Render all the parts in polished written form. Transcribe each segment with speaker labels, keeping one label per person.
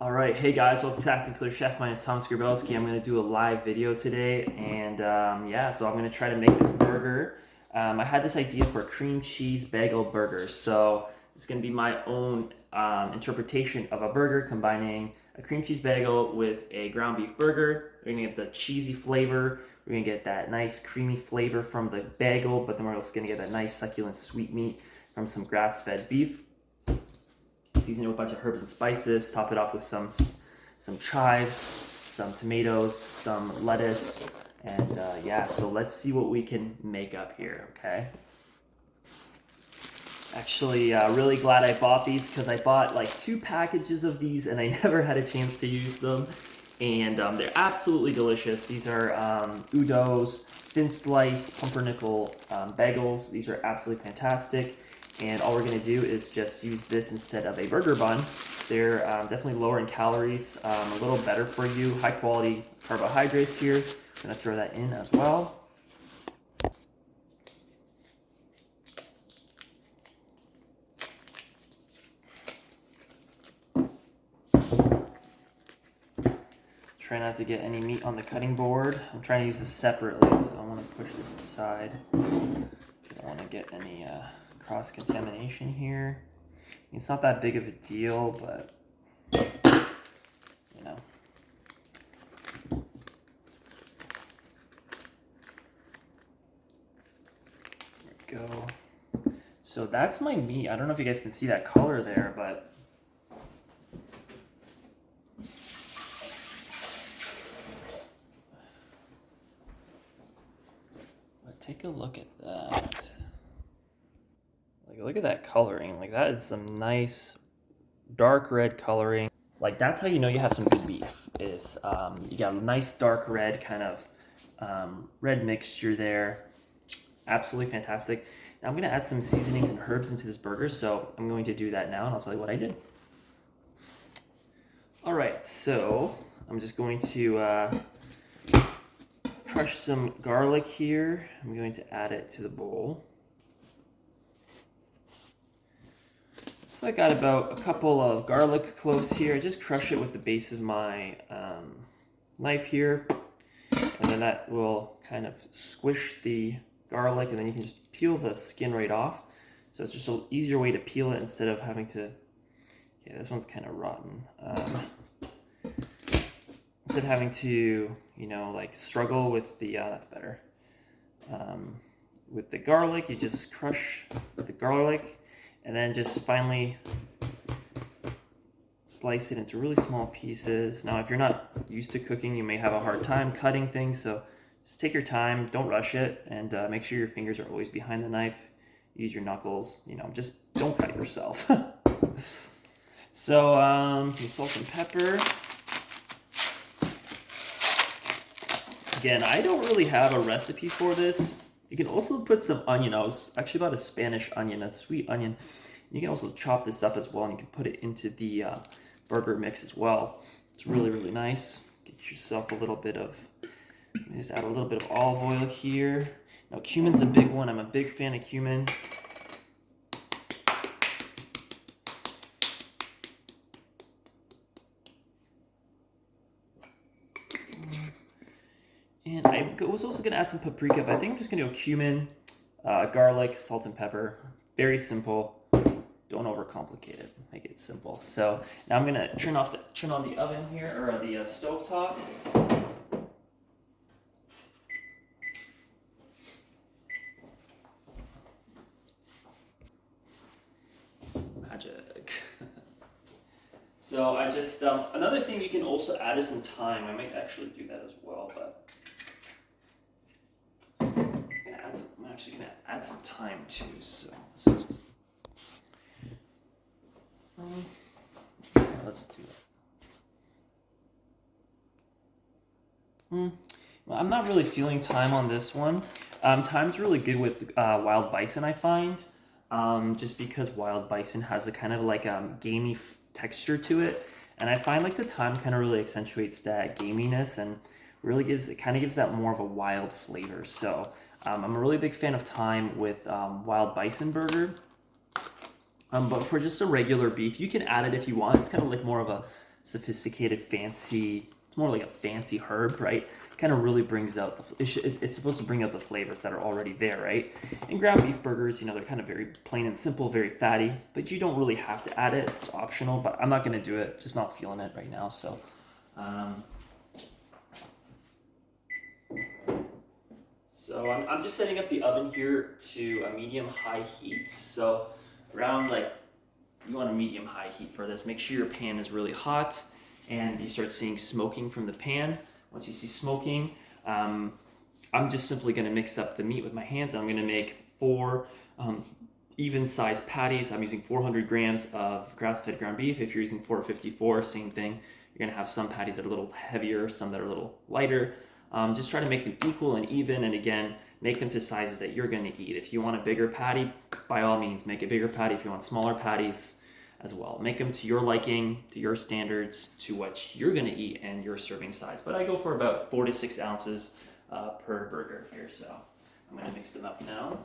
Speaker 1: All right, hey guys, welcome to Acne Chef. My name is Thomas Grabelski. I'm going to do a live video today, and yeah, so I'm going to try to make this burger. I had this idea for a cream cheese bagel burger, so it's going to be my own interpretation of a burger, combining a cream cheese bagel with a ground beef burger. We're going to get the cheesy flavor. We're going to get that nice creamy flavor from the bagel, but then we're also going to get that nice succulent sweet meat from some grass-fed beef. Season it with a bunch of herbs and spices. Top it off with some chives, some tomatoes, some lettuce, and yeah. So let's see what we can make up here. Okay. Actually, really glad I bought these because I bought like 2 packages of these and I never had a chance to use them. And they're absolutely delicious. These are Udo's thin slice pumpernickel bagels. These are absolutely fantastic. And all we're going to do is just use this instead of a burger bun. They're definitely lower in calories, a little better for you. High quality carbohydrates here. I'm going to throw that in as well. Try not to get any meat on the cutting board. I'm trying to use this separately, so I want to push this aside. I don't want to get any cross-contamination here. It's not that big of a deal, but you know. There we go. So that's my meat. I don't know if you guys can see that color there, but take a look at that. Like, look at that coloring. Like, that is some nice dark red coloring. Like, that's how you know you have some good beef. Is you got a nice dark red kind of red mixture there. Absolutely fantastic. Now I'm gonna add some seasonings and herbs into this burger, so I'm going to do that now, and I'll tell you what I did. All right, so I'm just going to crush some garlic here. I'm going to add it to the bowl. So I got about a couple of garlic cloves here. I just crush it with the base of my knife here. And then that will kind of squish the garlic, and then you can just peel the skin right off. So it's just an easier way to peel it instead of having to, okay, this one's kind of rotten. Instead of having to, you know, like struggle with the, that's better. With the garlic, you just crush the garlic and then just finally slice it into really small pieces. Now, if you're not used to cooking, you may have a hard time cutting things, so just take your time, don't rush it, and make sure your fingers are always behind the knife. Use your knuckles, you know, just don't cut yourself. So, some salt and pepper. Again, I don't really have a recipe for this. You can also put some onion. I was actually about a Spanish onion, a sweet onion. You can also chop this up as well, and you can put it into the burger mix as well. It's really, really nice. Get yourself a little bit of, just add a little bit of olive oil here. Now, cumin's a big one. I'm a big fan of cumin. And I was also going to add some paprika, but I think I'm just going to go cumin, garlic, salt, and pepper. Very simple. Don't overcomplicate it. Make it simple. So now I'm going to turn on the oven here, or the stovetop. Magic. So I just, another thing you can also add is some thyme. I might actually do that as well, but I'm actually going to add some thyme too. So let's do it. Well, I'm not really feeling thyme on this one. Thyme's really good with wild bison, I find. Just because wild bison has a kind of like gamey texture to it, and I find like the thyme kind of really accentuates that gaminess and really gives that more of a wild flavor. So I'm a really big fan of thyme with wild bison burger. But for just a regular beef, you can add it if you want. It's kind of like more of a sophisticated, fancy. It's more like a fancy herb, right? Kind of really brings out it's supposed to bring out the flavors that are already there, right? And ground beef burgers, you know, they're kind of very plain and simple, very fatty, but you don't really have to add it. It's optional, but I'm not going to do it. Just not feeling it right now. So, I'm just setting up the oven here to a medium-high heat. So around you want a medium-high heat for this. Make sure your pan is really hot and you start seeing smoking from the pan. Once you see smoking, I'm just simply going to mix up the meat with my hands. I'm going to make 4 even-sized patties. I'm using 400 grams of grass-fed ground beef. If you're using 454, same thing. You're going to have some patties that are a little heavier, some that are a little lighter. Just try to make them equal and even, and again, make them to sizes that you're going to eat. If you want a bigger patty, by all means, make a bigger patty. If you want smaller patties, as well. Make them to your liking, to your standards, to what you're going to eat and your serving size. But I go for about 4 to 6 ounces per burger here, so I'm going to mix them up now.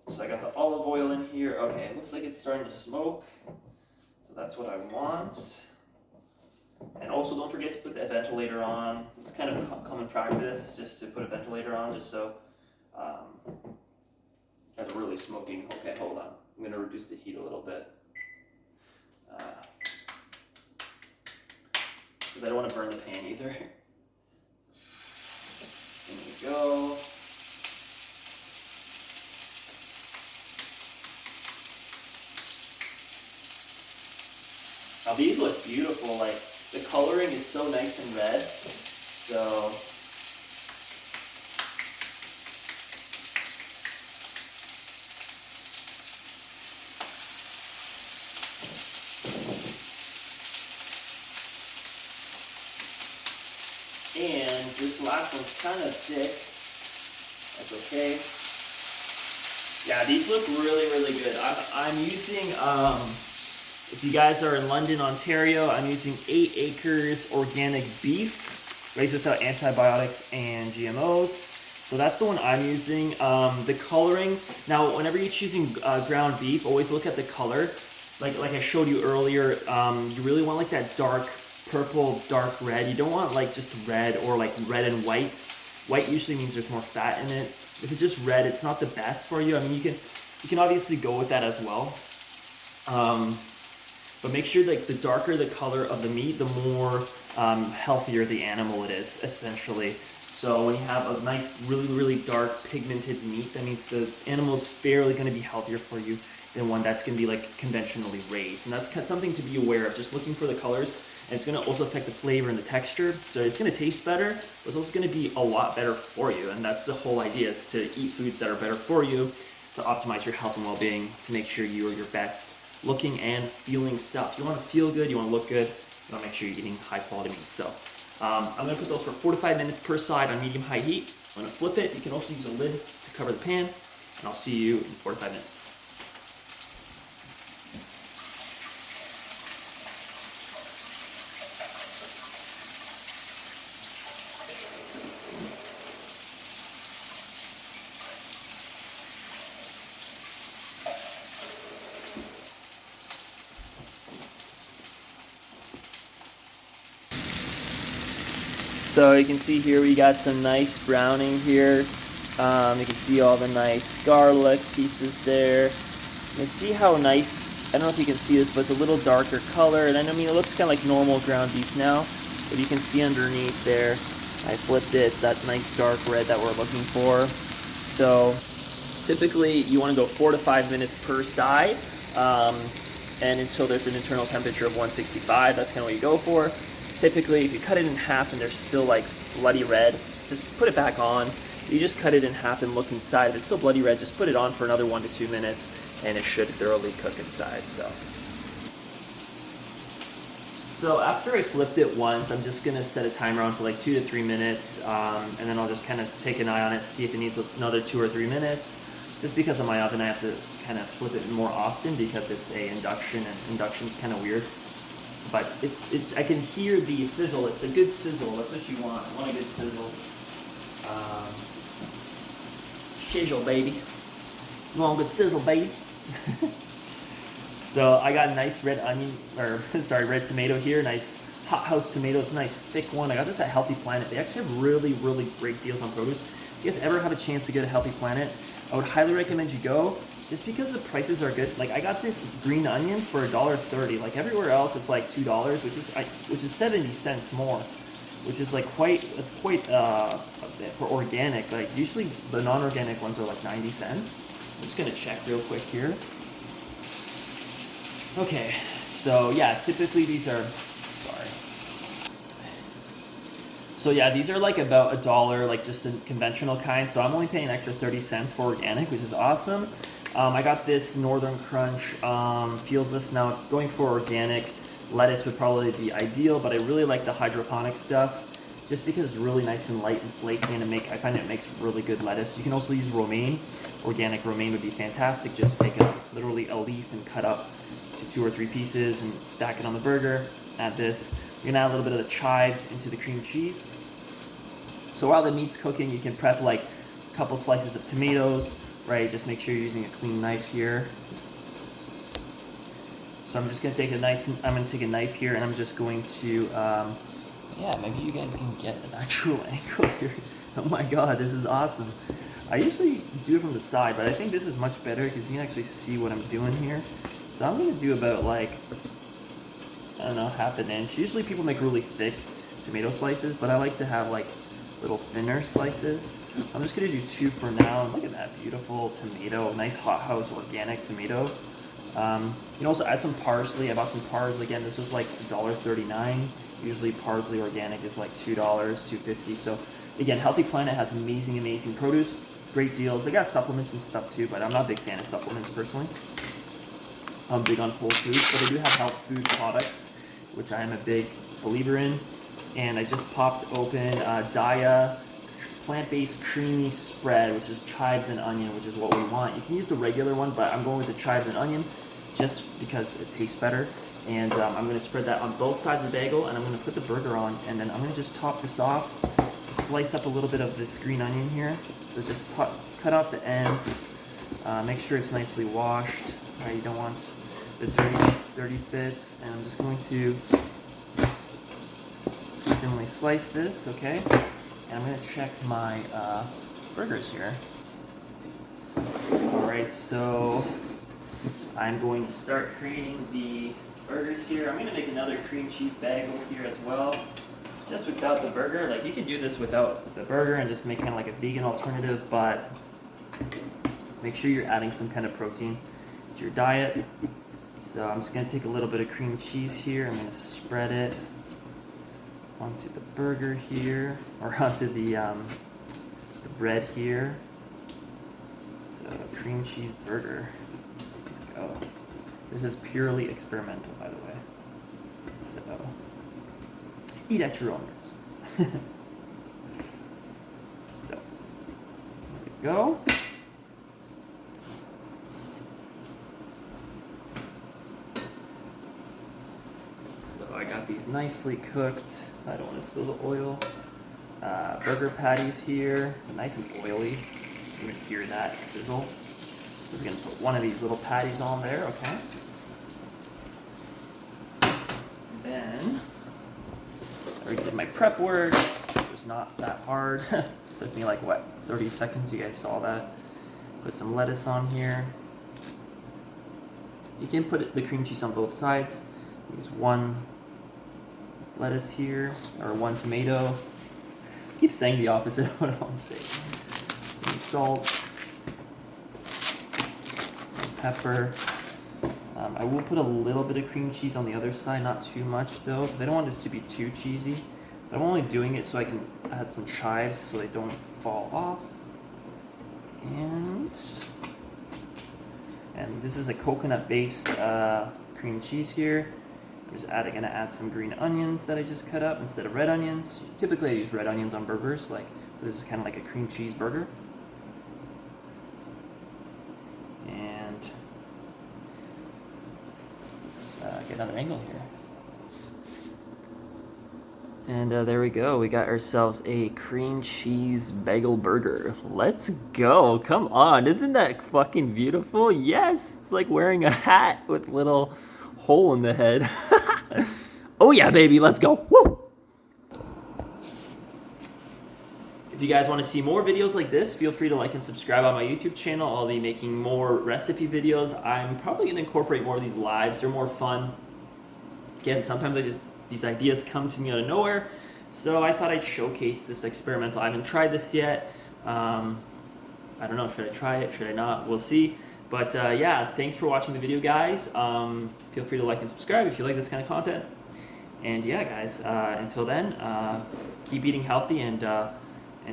Speaker 1: So I got the olive oil in here. Okay, it looks like it's starting to smoke, so that's what I want. And also don't forget to put the ventilator on. It's kind of a common practice just to put a ventilator on, just so it's really smoking. Okay, hold on. I'm going to reduce the heat a little bit. Because I don't want to burn the pan either. There we go. Now these look beautiful. Like, the coloring is so nice and red. So and this last one's kind of thick. That's okay. Yeah, these look really, really good. I'm using, if you guys are in London, Ontario, I'm using 8 Acres organic beef, raised without antibiotics and GMOs. So that's the one I'm using. The coloring, now whenever you're choosing ground beef, always look at the color. Like I showed you earlier, you really want like that dark purple, dark red. You don't want like just red or like red and white. White usually means there's more fat in it. If it's just red, it's not the best for you. I mean, you can obviously go with that as well. But make sure like the darker the color of the meat, the more healthier the animal it is, essentially. So when you have a nice, really, really dark pigmented meat, that means the animal is fairly going to be healthier for you than one that's going to be like conventionally raised. And that's something to be aware of, just looking for the colors. And it's going to also affect the flavor and the texture. So it's going to taste better, but it's also going to be a lot better for you. And that's the whole idea, is to eat foods that are better for you, to optimize your health and well-being, to make sure you are your best looking and feeling self. You want to feel good, you want to look good, you want to make sure you're eating high quality meat. So I'm going to put those for 4 to 5 minutes per side on medium-high heat. I'm going to flip it. You can also use a lid to cover the pan. And I'll see you in 4 to 5 minutes. So you can see here we got some nice browning here. You can see all the nice garlic pieces there. You can see how nice, I don't know if you can see this, but it's a little darker color. And I mean, it looks kind of like normal ground beef now, but you can see underneath there, I flipped it, it's that nice dark red that we're looking for. So typically you want to go 4 to 5 minutes per side, and until there's an internal temperature of 165, that's kind of what you go for. Typically, if you cut it in half and there's still like bloody red, just put it back on. You just cut it in half and look inside. If it's still bloody red, just put it on for another 1 to 2 minutes, and it should thoroughly cook inside. So after I flipped it once, I'm just gonna set a timer on for like 2 to 3 minutes, and then I'll just kind of take an eye on it, see if it needs another 2 or 3 minutes. Just because of my oven, I have to kind of flip it more often because it's a induction, and induction's kind of weird. But I can hear the sizzle. It's a good sizzle. That's what you want. You want a good sizzle. Sizzle, baby. You want a good sizzle, baby. So I got a nice red onion, or sorry, red tomato here. Nice hot house tomato. It's a nice thick one. I got this at Healthy Planet. They actually have really, really great deals on produce. If you guys ever have a chance to go to Healthy Planet, I would highly recommend you go. Just because the prices are good. Like I got this green onion for $1.30. Like everywhere else, it's like $2, which is 70 cents more, which is like quite for organic. Like usually the non-organic ones are like 90 cents. I'm just gonna check real quick here. Okay, so yeah, typically these are, sorry. So yeah, these are like about $1, like just the conventional kind. So I'm only paying an extra 30 cents for organic, which is awesome. I got this Northern Crunch fieldless. Now going for organic, lettuce would probably be ideal, but I really like the hydroponic stuff just because it's really nice and light and flaky, and I find it makes really good lettuce. You can also use romaine. Organic romaine would be fantastic. Just take literally a leaf and cut up to 2 or 3 pieces and stack it on the burger. Add this. We're gonna add a little bit of the chives into the cream cheese. So while the meat's cooking, you can prep like a couple slices of tomatoes, right? Just make sure you're using a clean knife here. So I'm just gonna take a knife here, and I'm just going to, yeah, maybe you guys can get an actual angle here. Oh my God, this is awesome. I usually do it from the side, but I think this is much better because you can actually see what I'm doing here. So I'm gonna do about like, I don't know, half an inch. Usually people make really thick tomato slices, but I like to have like little thinner slices. I'm just gonna do 2 for now. And look at that beautiful tomato, nice hot house organic tomato. You can also add some parsley. I bought some parsley. Again, this was like $1.39. Usually parsley organic is like $2, $2.50. So again, Healthy Planet has amazing, amazing produce, great deals. They got supplements and stuff too, but I'm not a big fan of supplements personally. I'm big on whole foods, but they do have health food products, which I am a big believer in. And I just popped open Daya plant-based creamy spread, which is chives and onion, which is what we want. You can use the regular one, but I'm going with the chives and onion just because it tastes better. And I'm going to spread that on both sides of the bagel, and I'm going to put the burger on, and then I'm going to just top this off, slice up a little bit of this green onion here. So just cut off the ends, make sure it's nicely washed. You don't want the dirty bits, and I'm just going to thinly slice this, okay? And I'm gonna check my burgers here. All right, so I'm going to start creating the burgers here. I'm gonna make another cream cheese bagel here as well, just without the burger. Like you can do this without the burger and just make kind of like a vegan alternative, but make sure you're adding some kind of protein to your diet. So I'm just gonna take a little bit of cream cheese here. I'm gonna spread it onto the burger here, or onto the bread here. So cream cheese burger. Let's go. This is purely experimental, by the way. So eat at your own risk. So there we go. I got these nicely cooked, I don't want to spill the oil, burger patties here, so nice and oily. You can hear that sizzle. I'm just going to put one of these little patties on there, okay? Then, I already did my prep work. It was not that hard. Took me like, what, 30 seconds? You guys saw that. Put some lettuce on here. You can put the cream cheese on both sides. Use one lettuce here, or one tomato. I keep saying the opposite of what I want to say. Some salt, some pepper. I will put a little bit of cream cheese on the other side, not too much though, because I don't want this to be too cheesy. But I'm only doing it so I can add some chives so they don't fall off. And this is a coconut-based cream cheese here. I'm just gonna add some green onions that I just cut up instead of red onions. Typically I use red onions on burgers, like this is kind of like a cream cheese burger. And let's get another angle here. And there we go. We got ourselves a cream cheese bagel burger. Let's go. Come on. Isn't that fucking beautiful? Yes. It's like wearing a hat with little hole in the head. Oh yeah, baby. Let's go. Woo! If you guys want to see more videos like this, feel free to like and subscribe on my YouTube channel. I'll be making more recipe videos. I'm probably going to incorporate more of these lives. They're more fun. Again, sometimes these ideas come to me out of nowhere, so I thought I'd showcase this experimental. I haven't tried this yet. I don't know, should I try it, should I not? We'll see. But yeah, thanks for watching the video, guys. Feel free to like and subscribe if you like this kind of content. And yeah, guys, until then, keep eating healthy and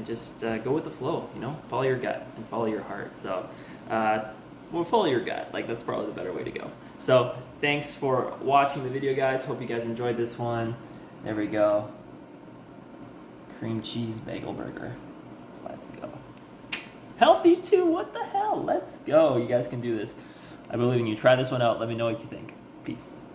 Speaker 1: just go with the flow, you know? Follow your gut and follow your heart. So, well, follow your gut. Like, that's probably the better way to go. So, thanks for watching the video, guys. Hope you guys enjoyed this one. There we go. Cream cheese bagel burger. Let's go. Healthy too, what the hell? Let's go. You guys can do this. I believe in you. Try this one out. Let me know what you think. Peace.